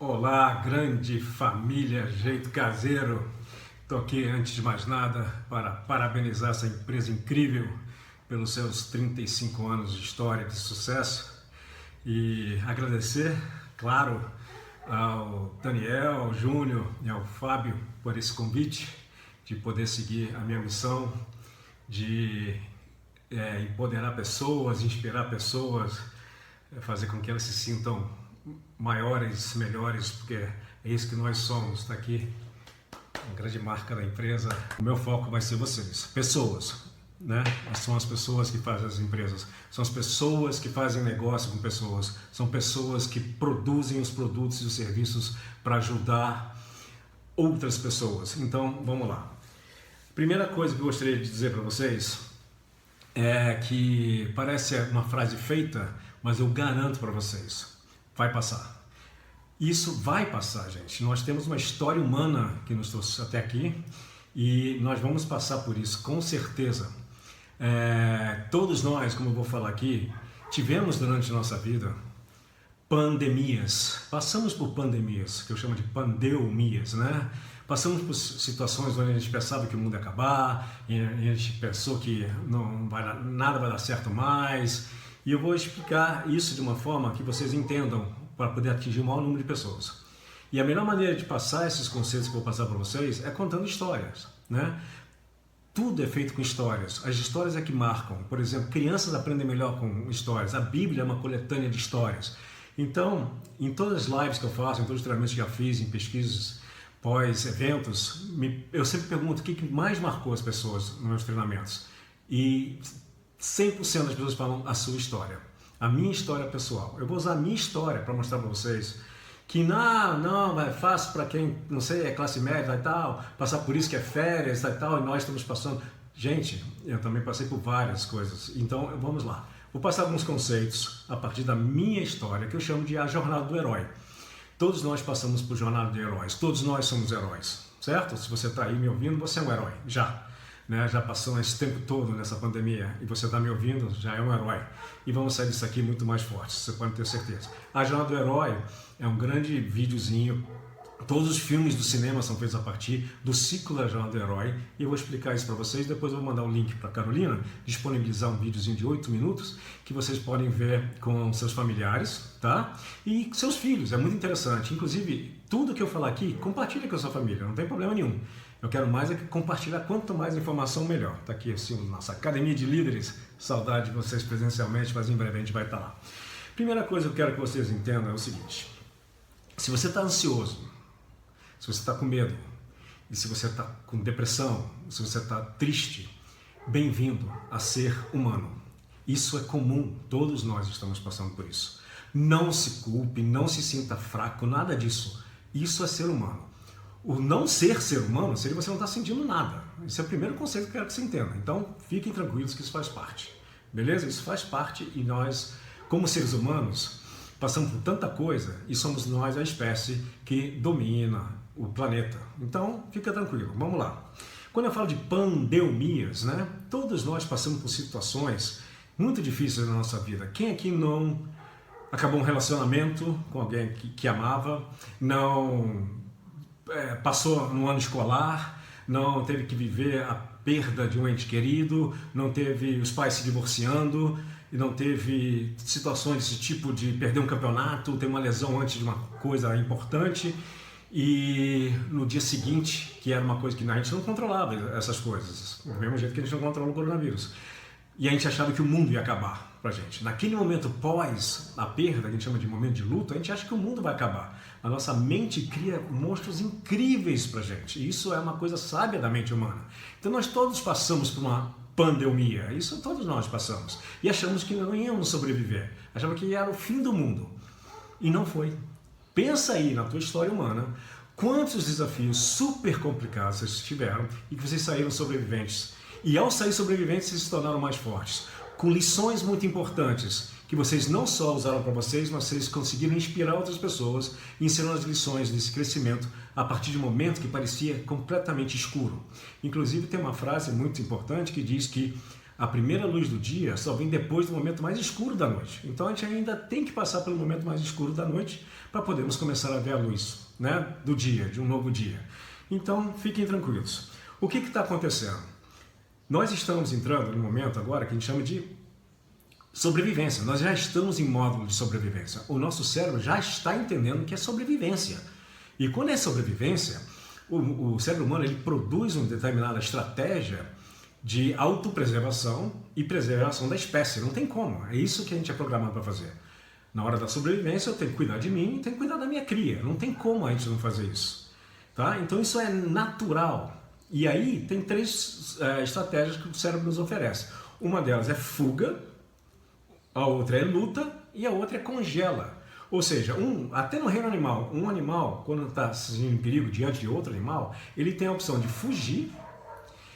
Olá, grande família Jeito Caseiro. Estou aqui, antes de mais nada, para parabenizar essa empresa incrível pelos seus 35 anos de história de sucesso e agradecer, claro, ao Daniel, ao Júnior e ao Fábio por esse convite de poder seguir a minha missão de empoderar pessoas, inspirar pessoas, fazer com que elas se sintam maiores, melhores, porque é isso que nós somos. Está aqui a grande marca da empresa. O meu foco vai ser vocês, pessoas, né? São as pessoas que fazem as empresas, são as pessoas que fazem negócio com pessoas, são pessoas que produzem os produtos e os serviços para ajudar outras pessoas. Então, vamos lá. Primeira coisa que eu gostaria de dizer para vocês é que parece uma frase feita, mas eu garanto para vocês, vai passar. Isso vai passar, gente. Nós temos uma história humana que nos trouxe até aqui e nós vamos passar por isso, com certeza. Todos nós, como eu vou falar aqui, tivemos durante a nossa vida pandemias. Passamos por pandemias, que eu chamo de pandemias, né? Passamos por situações onde a gente pensava que o mundo ia acabar, e a gente pensou que nada vai dar certo mais. E eu vou explicar isso de uma forma que vocês entendam para poder atingir o maior número de pessoas. E a melhor maneira de passar esses conceitos que eu vou passar para vocês é contando histórias, né? Tudo é feito com histórias. As histórias é que marcam. Por exemplo, crianças aprendem melhor com histórias. A Bíblia é uma coletânea de histórias. Então, em todas as lives que eu faço, em todos os treinamentos que já fiz, em pesquisas, pós-eventos, eu sempre pergunto o que mais marcou as pessoas nos meus treinamentos. E 100% das pessoas falam a sua história, a minha história pessoal. Eu vou usar a minha história para mostrar para vocês que não é fácil para quem, não sei, é classe média e tal, passar por isso que é férias e tal, e nós estamos passando. Gente, eu também passei por várias coisas, então vamos lá. Vou passar alguns conceitos a partir da minha história, que eu chamo de a jornada do herói. Todos nós passamos por jornada de heróis, todos nós somos heróis, certo? Se você está aí me ouvindo, você é um herói, já. Né? Já passou esse tempo todo nessa pandemia e você está me ouvindo, já é um herói. E vamos sair disso aqui muito mais fortes, você pode ter certeza. A Jornada do Herói é um grande videozinho. Todos os filmes do cinema são feitos a partir do ciclo da Jornada do Herói. E eu vou explicar isso para vocês. Depois eu vou mandar o link para a Carolina, disponibilizar um videozinho de 8 minutos que vocês podem ver com seus familiares, tá? E seus filhos, é muito interessante. Inclusive, tudo que eu falar aqui, compartilha com a sua família, não tem problema nenhum. Eu quero mais é que compartilhar, quanto mais informação, melhor. Está aqui assim, nossa Academia de Líderes, saudade de vocês presencialmente, mas em breve a gente vai estar lá. Primeira coisa que eu quero que vocês entendam é o seguinte: se você está ansioso, se você está com medo, e se você está com depressão, se você está triste, bem-vindo a ser humano. Isso é comum, todos nós estamos passando por isso. Não se culpe, não se sinta fraco, nada disso. Isso é ser humano. O não ser humano seria você não estar sentindo nada. Esse é o primeiro conceito que eu quero que você entenda. Então, fiquem tranquilos que isso faz parte. Beleza? Isso faz parte e nós, como seres humanos, passamos por tanta coisa e somos nós a espécie que domina o planeta. Então, fica tranquilo. Vamos lá. Quando eu falo de pandemias, né? Todos nós passamos por situações muito difíceis na nossa vida. Quem aqui não acabou um relacionamento com alguém que amava, não passou no ano escolar, não teve que viver a perda de um ente querido, não teve os pais se divorciando, e não teve situações desse tipo de perder um campeonato, ter uma lesão antes de uma coisa importante, e no dia seguinte, que era uma coisa que a gente não controlava essas coisas, do mesmo jeito que a gente não controla o coronavírus. E a gente achava que o mundo ia acabar pra gente. Naquele momento pós a perda, que a gente chama de momento de luto, a gente acha que o mundo vai acabar. A nossa mente cria monstros incríveis pra gente. E isso é uma coisa sábia da mente humana. Então nós todos passamos por uma pandemia. Isso todos nós passamos. E achamos que não íamos sobreviver. Achamos que era o fim do mundo. E não foi. Pensa aí na tua história humana, quantos desafios super complicados vocês tiveram e que vocês saíram sobreviventes. E ao sair sobreviventes, vocês se tornaram mais fortes, com lições muito importantes, que vocês não só usaram para vocês, mas vocês conseguiram inspirar outras pessoas e ensinando as lições desse crescimento a partir de um momento que parecia completamente escuro. Inclusive tem uma frase muito importante que diz que A primeira luz do dia só vem depois do momento mais escuro da noite. Então a gente ainda tem que passar pelo momento mais escuro da noite para podermos começar a ver a luz, né, do dia, de um novo dia. Então fiquem tranquilos. O que está acontecendo? Nós estamos entrando no momento agora que a gente chama de sobrevivência. Nós já estamos em módulo de sobrevivência. O nosso cérebro já está entendendo que é sobrevivência. E quando é sobrevivência, o cérebro humano ele produz uma determinada estratégia de autopreservação e preservação da espécie. Não tem como. É isso que a gente é programado para fazer. Na hora da sobrevivência, eu tenho que cuidar de mim e tenho que cuidar da minha cria. Não tem como a gente não fazer isso. Tá? Então isso é natural. E aí tem três estratégias que o cérebro nos oferece. Uma delas é fuga, a outra é luta e a outra é congela. Ou seja, até no reino animal, um animal, quando está se sentindo em perigo diante de outro animal, ele tem a opção de fugir.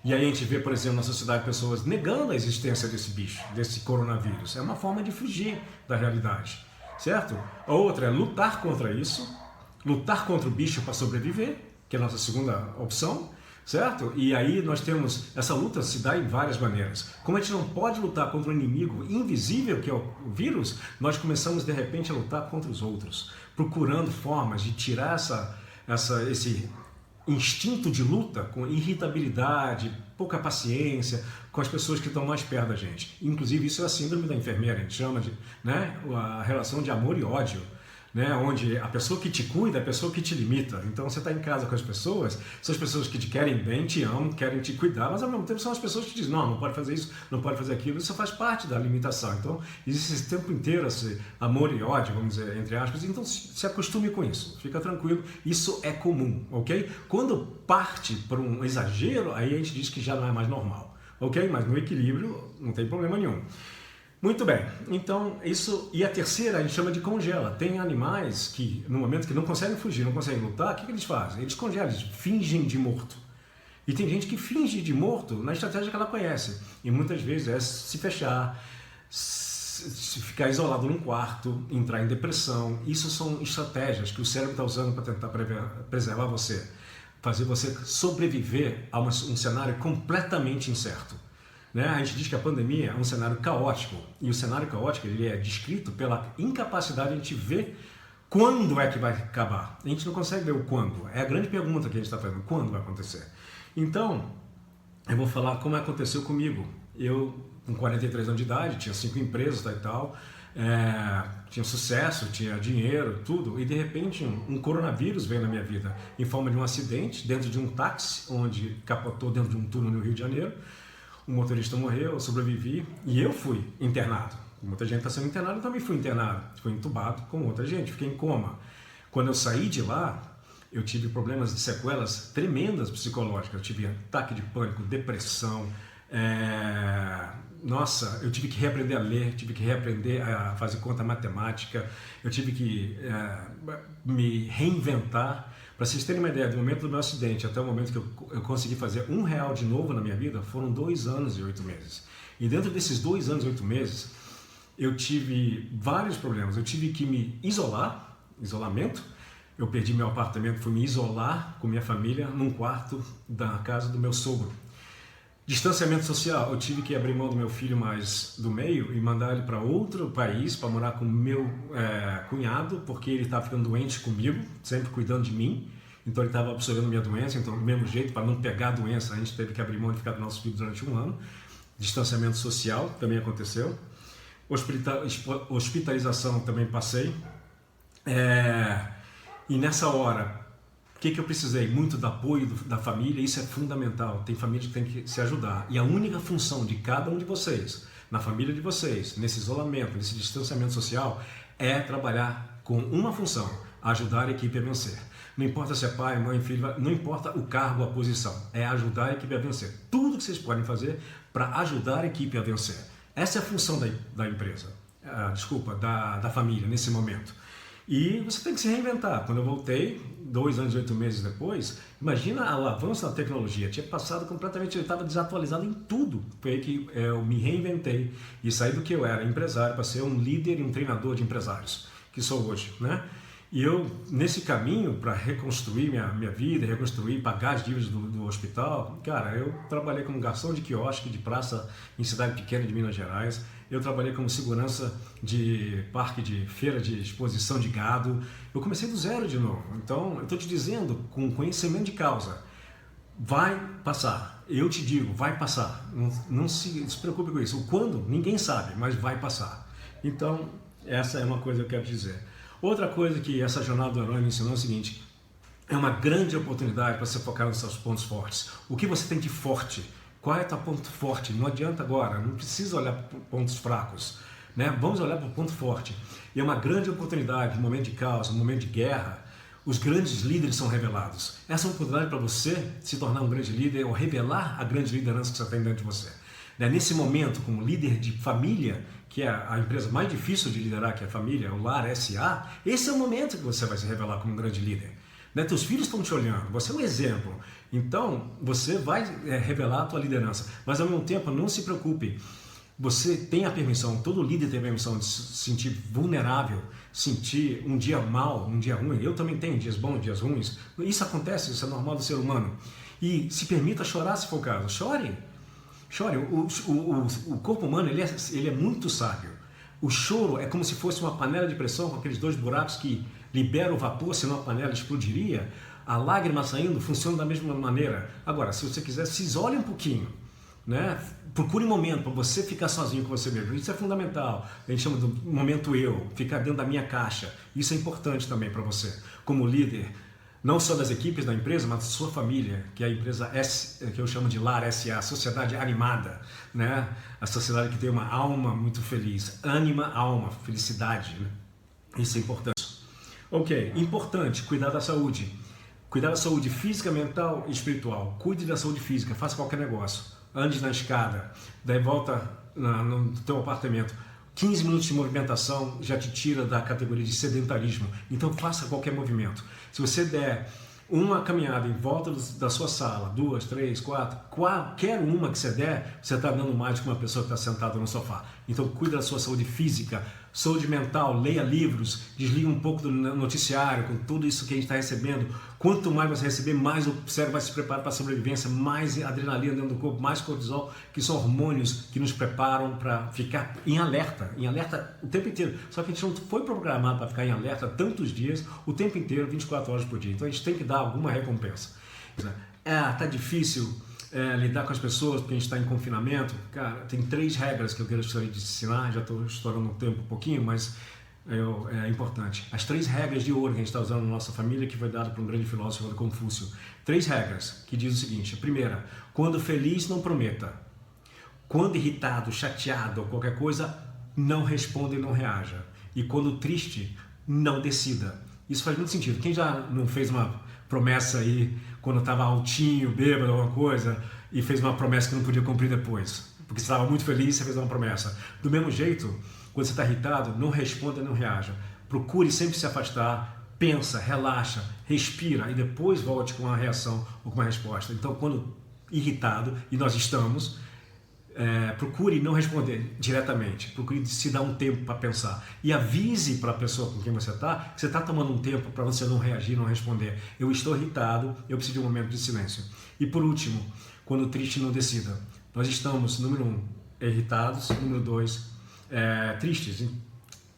E aí a gente vê, por exemplo, na sociedade pessoas negando a existência desse bicho, desse coronavírus. É uma forma de fugir da realidade, certo? A outra é lutar contra isso, lutar contra o bicho para sobreviver, que é a nossa segunda opção, certo? E aí nós temos, essa luta se dá em várias maneiras. Como a gente não pode lutar contra um inimigo invisível, que é o vírus, nós começamos de repente a lutar contra os outros, procurando formas de tirar esse instinto de luta com irritabilidade, pouca paciência com as pessoas que estão mais perto da gente. Inclusive isso é a síndrome da enfermeira, a gente chama de, né, a relação de amor e ódio, né, onde a pessoa que te cuida é a pessoa que te limita. Então você está em casa com as pessoas, são as pessoas que te querem bem, te amam, querem te cuidar, mas ao mesmo tempo são as pessoas que te dizem, não pode fazer isso, não pode fazer aquilo, isso faz parte da limitação. Então existe esse tempo inteiro esse amor e ódio, vamos dizer, entre aspas, então se acostume com isso, fica tranquilo, isso é comum, ok? Quando parte para um exagero, aí a gente diz que já não é mais normal, ok? Mas no equilíbrio não tem problema nenhum. Muito bem, então isso, e a terceira a gente chama de congela. Tem animais que no momento que não conseguem fugir, não conseguem lutar, o que eles fazem? Eles congelam, eles fingem de morto. E tem gente que finge de morto na estratégia que ela conhece. E muitas vezes é se fechar, se ficar isolado num quarto, entrar em depressão. Isso são estratégias que o cérebro está usando para tentar preservar você, fazer você sobreviver a um cenário completamente incerto. Né? A gente diz que a pandemia é um cenário caótico, e o cenário caótico ele é descrito pela incapacidade de a gente ver quando é que vai acabar. A gente não consegue ver o quando, é a grande pergunta que a gente está fazendo, quando vai acontecer. Então, eu vou falar como aconteceu comigo. Eu, com 43 anos de idade, tinha 5 empresas e tal, tinha sucesso, tinha dinheiro, tudo, e de repente um coronavírus veio na minha vida em forma de um acidente dentro de um táxi, onde capotou dentro de um túnel no Rio de Janeiro. O motorista morreu, eu sobrevivi e eu fui internado. Muita gente está sendo internada, eu também fui internado. Fui entubado com outra gente, fiquei em coma. Quando eu saí de lá, eu tive problemas de sequelas tremendas psicológicas. Eu tive ataque de pânico, depressão. Nossa, eu tive que reaprender a ler, tive que reaprender a fazer conta matemática. Eu tive que me reinventar. Para vocês terem uma ideia, do momento do meu acidente até o momento que eu consegui fazer R$1 de novo na minha vida, foram 2 anos e 8 meses. E dentro desses 2 anos e 8 meses, eu tive vários problemas. Eu tive que me isolar, isolamento. Eu perdi meu apartamento, fui me isolar com minha família num quarto da casa do meu sogro. Distanciamento social, eu tive que abrir mão do meu filho mais do meio e mandar ele para outro país para morar com meu cunhado, porque ele estava ficando doente comigo, sempre cuidando de mim, então ele estava absorvendo minha doença, então do mesmo jeito, para não pegar a doença, a gente teve que abrir mão de ficar com nosso filho durante 1 ano. Distanciamento social também aconteceu, hospitalização também passei, e nessa hora, o que eu precisei? Muito do apoio da família, isso é fundamental. Tem família que tem que se ajudar. E a única função de cada um de vocês, na família de vocês, nesse isolamento, nesse distanciamento social, é trabalhar com uma função, ajudar a equipe a vencer. Não importa se é pai, mãe, filho, não importa o cargo, a posição, é ajudar a equipe a vencer. Tudo que vocês podem fazer para ajudar a equipe a vencer. Essa é a função da empresa, da família nesse momento. E você tem que se reinventar. Quando eu voltei, 2 anos e 8 meses depois, imagina o avanço da tecnologia. Tinha passado completamente, eu estava desatualizado em tudo. Foi aí que eu me reinventei e saí do que eu era, empresário, para ser um líder e um treinador de empresários, que sou hoje, né? E eu, nesse caminho, para reconstruir minha vida, reconstruir, pagar as dívidas do hospital, cara, eu trabalhei como garçom de quiosque, de praça em cidade pequena de Minas Gerais. Eu trabalhei como segurança de parque de feira de exposição de gado. Eu comecei do zero de novo. Então, eu estou te dizendo, com conhecimento de causa, vai passar. Eu te digo, vai passar. Não se preocupe com isso. O quando, ninguém sabe, mas vai passar. Então, essa é uma coisa que eu quero dizer. Outra coisa que essa jornada do herói me ensinou é o seguinte: é uma grande oportunidade para você focar nos seus pontos fortes. O que você tem de forte? Qual é o teu ponto forte? Não adianta agora, não precisa olhar para pontos fracos, né? Vamos olhar para o ponto forte. E é uma grande oportunidade, no momento de caos, no momento de guerra, os grandes líderes são revelados. Essa é uma oportunidade para você se tornar um grande líder ou revelar a grande liderança que você tem dentro de você. Nesse momento, como líder de família, que é a empresa mais difícil de liderar, que é a família, o Lar SA, esse é o momento que você vai se revelar como um grande líder. Teus filhos estão te olhando, você é um exemplo. Então, você vai revelar a tua liderança. Mas, ao mesmo tempo, não se preocupe. Você tem a permissão, todo líder tem a permissão de se sentir vulnerável, sentir um dia mal, um dia ruim. Eu também tenho dias bons, dias ruins. Isso acontece, isso é normal do ser humano. E se permita chorar se for o caso. Chore. Chore. O corpo humano ele é muito sábio. O choro é como se fosse uma panela de pressão com aqueles dois buracos que liberam o vapor, senão a panela explodiria. A lágrima saindo funciona da mesma maneira. Agora, se você quiser, se isole um pouquinho, né? Procure um momento para você ficar sozinho com você mesmo. Isso é fundamental. A gente chama do momento eu, ficar dentro da minha caixa. Isso é importante também para você, como líder, não só das equipes da empresa, mas da sua família, que é a empresa S, que eu chamo de Lar SA, a sociedade animada, né? A sociedade que tem uma alma muito feliz. Ânima, alma, felicidade, né? Isso é importante. Ok, importante, cuidar da saúde. Cuidar da saúde física, mental e espiritual. Cuide da saúde física, faça qualquer negócio. Ande na escada, daí volta no teu apartamento. 15 minutos de movimentação já te tira da categoria de sedentarismo. Então faça qualquer movimento. Se você der uma caminhada em volta da sua sala, 2, 3, 4, qualquer uma que você der, você está dando mais do que uma pessoa que está sentada no sofá. Então cuida da sua saúde física, saúde mental, leia livros, desliga um pouco do noticiário, com tudo isso que a gente está recebendo. Quanto mais você receber, mais o cérebro vai se preparar para a sobrevivência, mais adrenalina dentro do corpo, mais cortisol, que são hormônios que nos preparam para ficar em alerta o tempo inteiro. Só que a gente não foi programado para ficar em alerta tantos dias, o tempo inteiro, 24 horas por dia. Então a gente tem que dar alguma recompensa. Tá difícil lidar com as pessoas porque a gente está em confinamento. Cara, tem 3 regras que eu gostaria de ensinar. Já estou estourando o tempo um pouquinho, mas é importante. As 3 regras de ouro que a gente está usando na nossa família, que foi dado por um grande filósofo chamado Confúcio. 3 regras que diz o seguinte: a primeira, quando feliz não prometa, quando irritado, chateado ou qualquer coisa, não responda e não reaja, e quando triste, não decida. Isso faz muito sentido. Quem já não fez uma promessa aí quando estava altinho, bêbado, alguma coisa, e fez uma promessa que não podia cumprir depois? Porque você estava muito feliz, você fez uma promessa. Do mesmo jeito, quando você está irritado, não responda, não reaja. Procure sempre se afastar, pensa, relaxa, respira e depois volte com uma reação ou com uma resposta. Então, quando irritado, e nós estamos, procure não responder diretamente, procure se dar um tempo para pensar e avise para a pessoa com quem você está que você está tomando um tempo para você não reagir, não responder. Eu estou irritado, eu preciso de um momento de silêncio. E por último, quando triste, não decida. Nós estamos, número 1, irritados, número 2, tristes.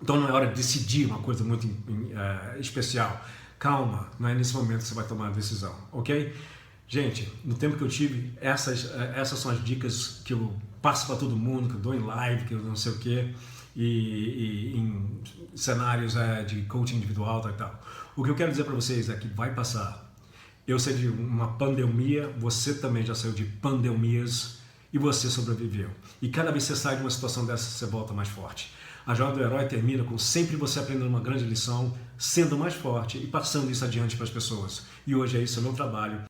Então não é hora de decidir uma coisa muito especial. Calma, não é nesse momento que você vai tomar a decisão, ok? Gente, no tempo que eu tive, essas são as dicas que eu passo para todo mundo, que eu dou em live, que eu não sei o quê, e em cenários de coaching individual e tal. O que eu quero dizer para vocês é que vai passar. Eu sei de uma pandemia, você também já saiu de pandemias e você sobreviveu. E cada vez que você sai de uma situação dessa, você volta mais forte. A jornada do herói termina com sempre você aprendendo uma grande lição, sendo mais forte e passando isso adiante para as pessoas. E hoje é isso, é o meu trabalho.